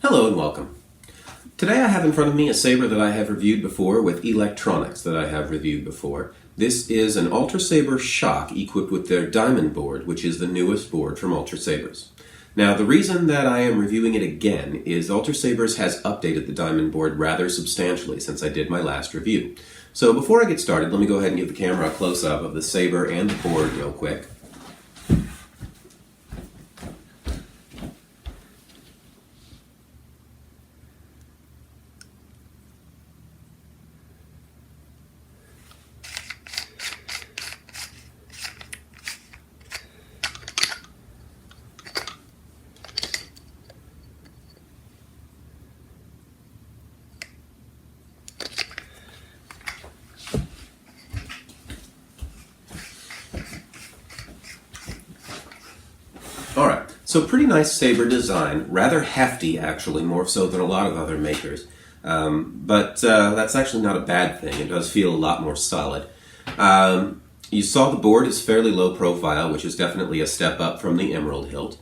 Hello and welcome. Today I have in front of me a saber that I have reviewed before with electronics that I have reviewed before. This is an Ultrasaber shock equipped with their Diamond board, which is the newest board from Ultrasabers. Now the reason that I am reviewing it again is Ultrasabers has updated the Diamond board rather substantially since I did my last review. So before I get started, let me go ahead and give the camera a close-up of the saber and the board real quick. Alright, so pretty nice saber design, rather hefty actually, more so than a lot of other makers. But that's actually not a bad thing, it does feel a lot more solid. You saw the board is fairly low profile, which is definitely a step up from the Emerald hilt.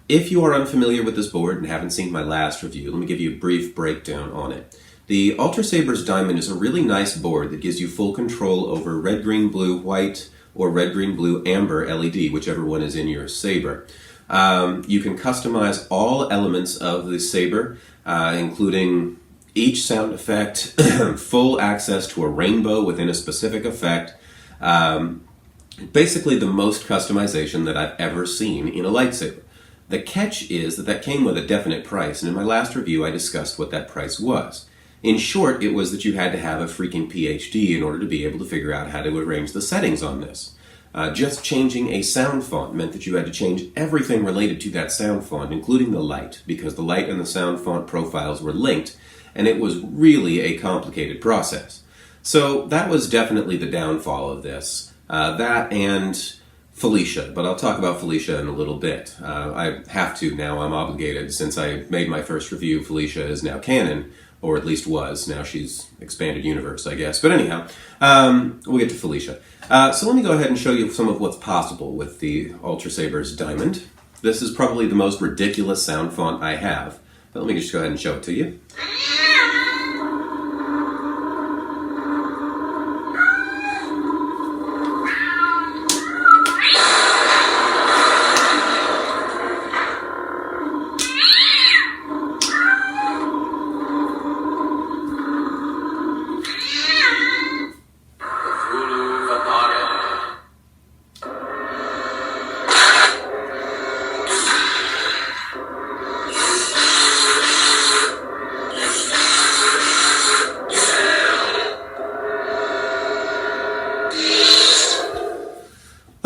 If you are unfamiliar with this board and haven't seen my last review, let me give you a brief breakdown on it. The Ultrasabers Diamond is a really nice board that gives you full control over red, green, blue, white, or red, green, blue, amber LED, whichever one is in your saber. You can customize all elements of the saber, including each sound effect, full access to a rainbow within a specific effect. Basically the most customization that I've ever seen in a lightsaber. The catch is that came with a definite price, and in my last review I discussed what that price was. In short, it was that you had to have a freaking PhD in order to be able to figure out how to arrange the settings on this. Just changing a sound font meant that you had to change everything related to that sound font, including the light, because the light and the sound font profiles were linked, and it was really a complicated process. So that was definitely the downfall of this. That and Felicia, but I'll talk about Felicia in a little bit. I have to now, I'm obligated, since I made my first review. Felicia is now canon, or at least was. Now she's expanded universe, I guess. But anyhow, we'll get to Felicia. So let me go ahead and show you some of what's possible with the Ultrasabers Diamond. This is probably the most ridiculous sound font I have, but let me just go ahead and show it to you.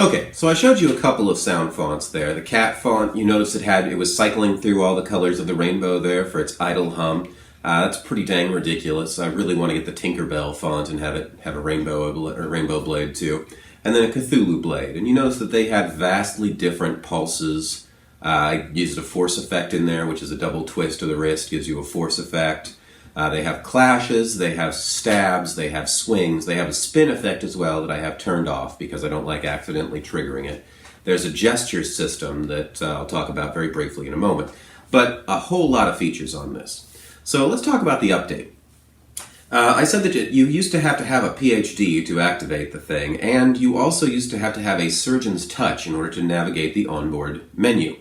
Okay, so I showed you a couple of sound fonts there. The cat font, you notice it was cycling through all the colors of the rainbow there for its idle hum. That's pretty dang ridiculous. I really want to get the Tinkerbell font and have it have a rainbow blade too. And then a Cthulhu blade. And you notice that they had vastly different pulses. I used a force effect in there, which is a double twist of the wrist, gives you a force effect. They have clashes, they have stabs, they have swings, they have a spin effect as well that I have turned off because I don't like accidentally triggering it. There's a gesture system that I'll talk about very briefly in a moment, but a whole lot of features on this. So let's talk about the update. I said that you used to have a PhD to activate the thing, and you also used to have a surgeon's touch in order to navigate the onboard menu.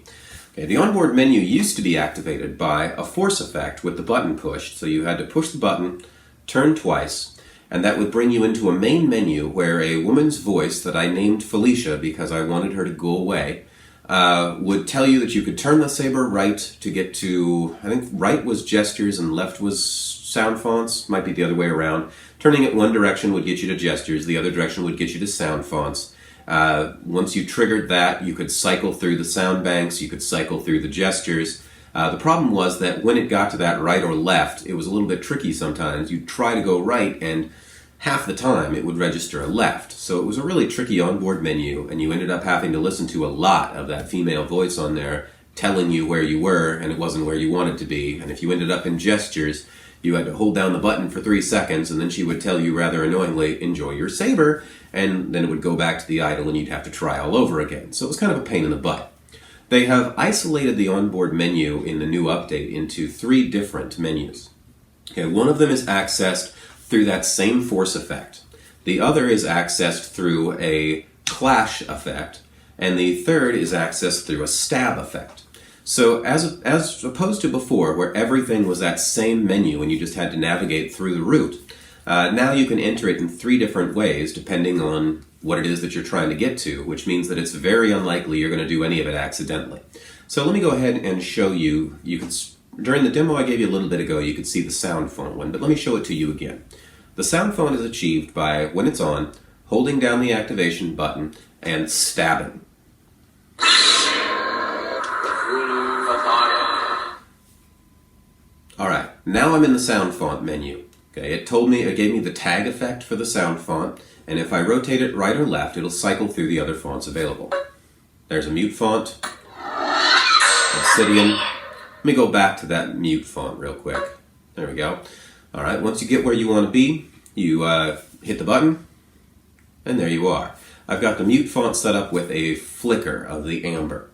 Okay, the onboard menu used to be activated by a force effect with the button pushed, so you had to push the button, turn twice, and that would bring you into a main menu where a woman's voice that I named Felicia because I wanted her to go away, would tell you that you could turn the saber right to get to, I think right was gestures and left was sound fonts, might be the other way around. Turning it one direction would get you to gestures, the other direction would get you to sound fonts. Once you triggered that, you could cycle through the sound banks, you could cycle through the gestures. The problem was that when it got to that right or left, it was a little bit tricky sometimes. You'd try to go right, and half the time it would register a left. So it was a really tricky onboard menu, and you ended up having to listen to a lot of that female voice on there telling you where you were, and it wasn't where you wanted to be. And if you ended up in gestures, you had to hold down the button for 3 seconds, and then she would tell you rather annoyingly, enjoy your saber, and then it would go back to the idle and you'd have to try all over again. So it was kind of a pain in the butt. They have isolated the onboard menu in the new update into 3 different menus. Okay, one of them is accessed through that same force effect. The other is accessed through a clash effect, and the third is accessed through a stab effect. So as opposed to before, where everything was that same menu and you just had to navigate through the route, now you can enter it in 3 different ways depending on what it is that you're trying to get to, which means that it's very unlikely you're going to do any of it accidentally. So let me go ahead and show you. During the demo I gave you a little bit ago, you could see the sound font one, but let me show it to you again. The sound font is achieved by, when it's on, holding down the activation button and stabbing. Alright, now I'm in the sound font menu. Okay, it gave me the tag effect for the sound font, and if I rotate it right or left, it'll cycle through the other fonts available. There's a mute font, Obsidian. Let me go back to that mute font real quick. There we go. Alright, once you get where you want to be, you hit the button, and there you are. I've got the mute font set up with a flicker of the amber.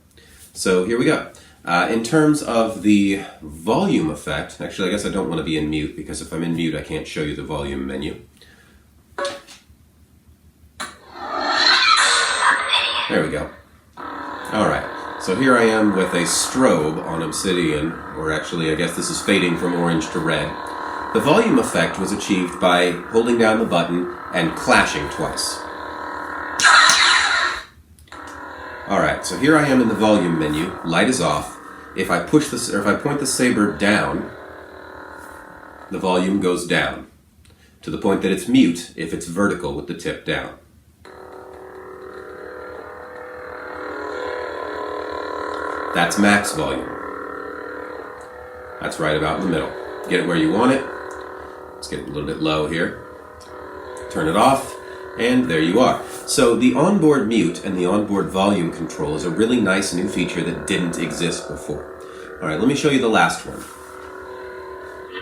So here we go. In terms of the volume effect, actually I guess I don't want to be in mute, because if I'm in mute I can't show you the volume menu. There we go. Alright, so here I am with a strobe on Obsidian, or actually I guess this is fading from orange to red. The volume effect was achieved by holding down the button and clashing twice. Alright, so here I am in the volume menu, light is off. If I point the saber down, the volume goes down, to the point that it's mute if it's vertical with the tip down. That's max volume. That's right about in the middle. Get it where you want it. Let's get it a little bit low here. Turn it off, and there you are. So the onboard mute and the onboard volume control is a really nice new feature that didn't exist before. All right, let me show you the last one.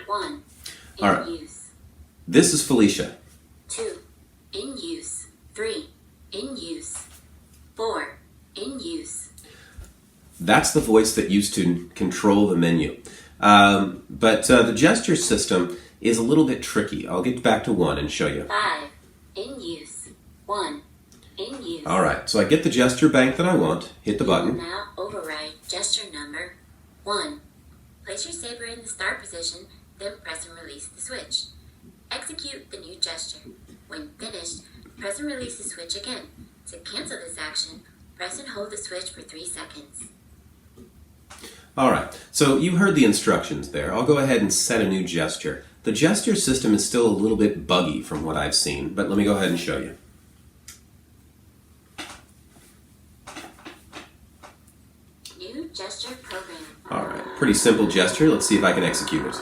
1. All right. Use. This is Felicia. 2. In use. 3. In use. 4. In use. That's the voice that used to control the menu. But the gesture system is a little bit tricky. I'll get back to 1 and show you. 5. In use. 1. In use. All right, so I get the gesture bank that I want, hit the button. Now override gesture number 1. Place your saber in the start position, then press and release the switch. Execute the new gesture. When finished, press and release the switch again. To cancel this action, press and hold the switch for 3 seconds. Alright, so you heard the instructions there. I'll go ahead and set a new gesture. The gesture system is still a little bit buggy from what I've seen, but let me go ahead and show you. New gesture program. Alright, pretty simple gesture. Let's see if I can execute it.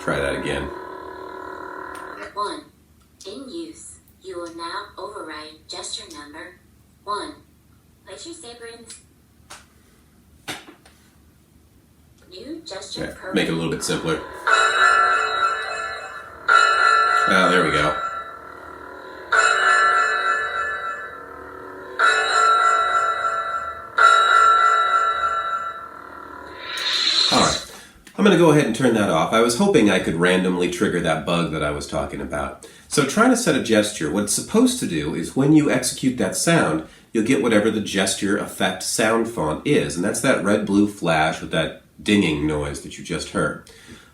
Try that again. 1. In use. You will now override gesture number 1. Place your saber in the new gesture program. Make it a little bit simpler. Ah, there we go. Alright, I'm going to go ahead and turn that off. I was hoping I could randomly trigger that bug that I was talking about. So trying to set a gesture, what it's supposed to do is when you execute that sound, you'll get whatever the gesture effect sound font is, and that's that red-blue flash with that dinging noise that you just heard.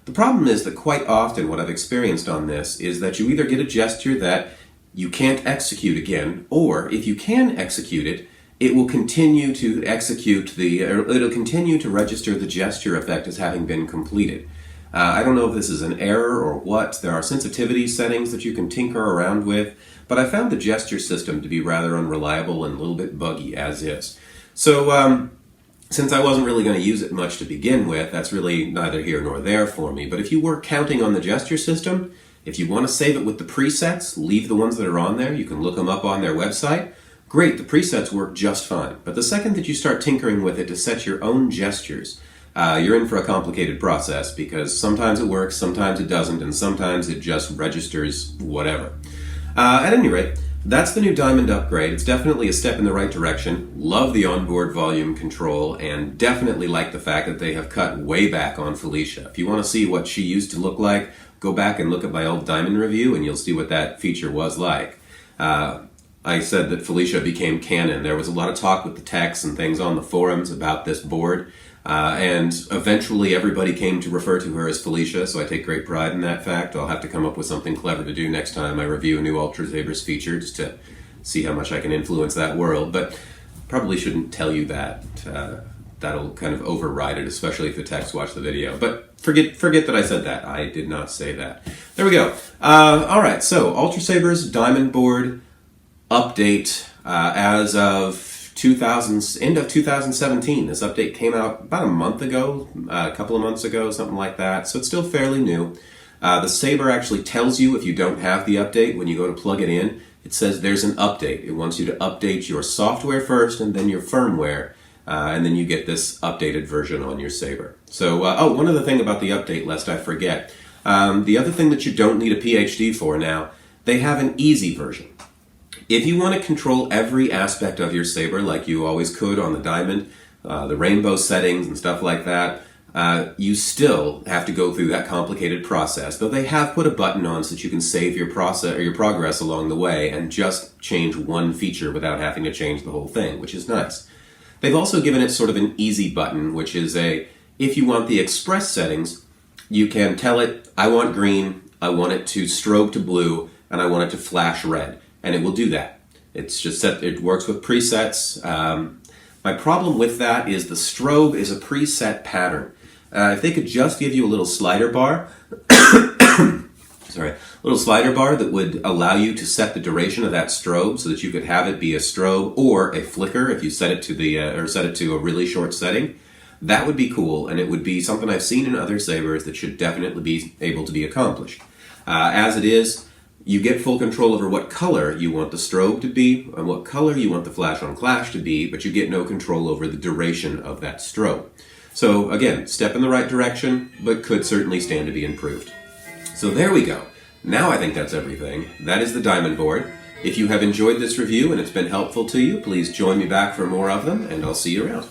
The problem is that quite often what I've experienced on this is that you either get a gesture that you can't execute again, or if you can execute it, it will continue to it'll continue to register the gesture effect as having been completed. I don't know if this is an error or what. There are sensitivity settings that you can tinker around with, but I found the gesture system to be rather unreliable and a little bit buggy as is. So since I wasn't really going to use it much to begin with, that's really neither here nor there for me. But if you were counting on the gesture system, if you want to save it with the presets, leave the ones that are on there. You can look them up on their website. great, the presets work just fine. But the second that you start tinkering with it to set your own gestures, you're in for a complicated process, because sometimes it works, sometimes it doesn't, and sometimes it just registers whatever. At any rate, that's the new Diamond upgrade. It's definitely a step in the right direction. Love the onboard volume control, and definitely like the fact that they have cut way back on Felicia. If you want to see what she used to look like, go back and look at my old Diamond review and you'll see what that feature was like. I said that Felicia became canon. There was a lot of talk with the techs and things on the forums about this board, and eventually everybody came to refer to her as Felicia, so I take great pride in that fact. I'll have to come up with something clever to do next time I review a new Ultrasabers feature, just to see how much I can influence that world, but probably shouldn't tell you that. That'll kind of override it, especially if the techs watch the video. But forget that I said that. I did not say that. There we go. Alright, so Ultrasabers Diamond board update as of end of 2017. This update came out about a month ago, a couple of months ago, something like that, so it's still fairly new. The Saber actually tells you if you don't have the update when you go to plug it in. It says there's an update. It wants you to update your software first and then your firmware, and then you get this updated version on your Saber. So, one other thing about the update, lest I forget. The other thing that you don't need a PhD for now, they have an easy version. If you want to control every aspect of your Saber like you always could on the Diamond, the rainbow settings and stuff like that, you still have to go through that complicated process, though they have put a button on so that you can save your process or your progress along the way and just change one feature without having to change the whole thing, which is nice. They've also given it sort of an easy button, which is if you want the express settings, you can tell it, I want green, I want it to strobe to blue, and I want it to flash red. And it will do that. It's just set, it works with presets. My problem with that is the strobe is a preset pattern. If they could just give you a little slider bar, little slider bar that would allow you to set the duration of that strobe so that you could have it be a strobe or a flicker if you set it to set it to a really short setting, that would be cool, and it would be something I've seen in other Sabers that should definitely be able to be accomplished. As it is, you get full control over what color you want the strobe to be and what color you want the flash on clash to be, but you get no control over the duration of that strobe. So again, step in the right direction, but could certainly stand to be improved. So there we go. Now I think that's everything. That is the Diamond board. If you have enjoyed this review and it's been helpful to you, please join me back for more of them, and I'll see you around.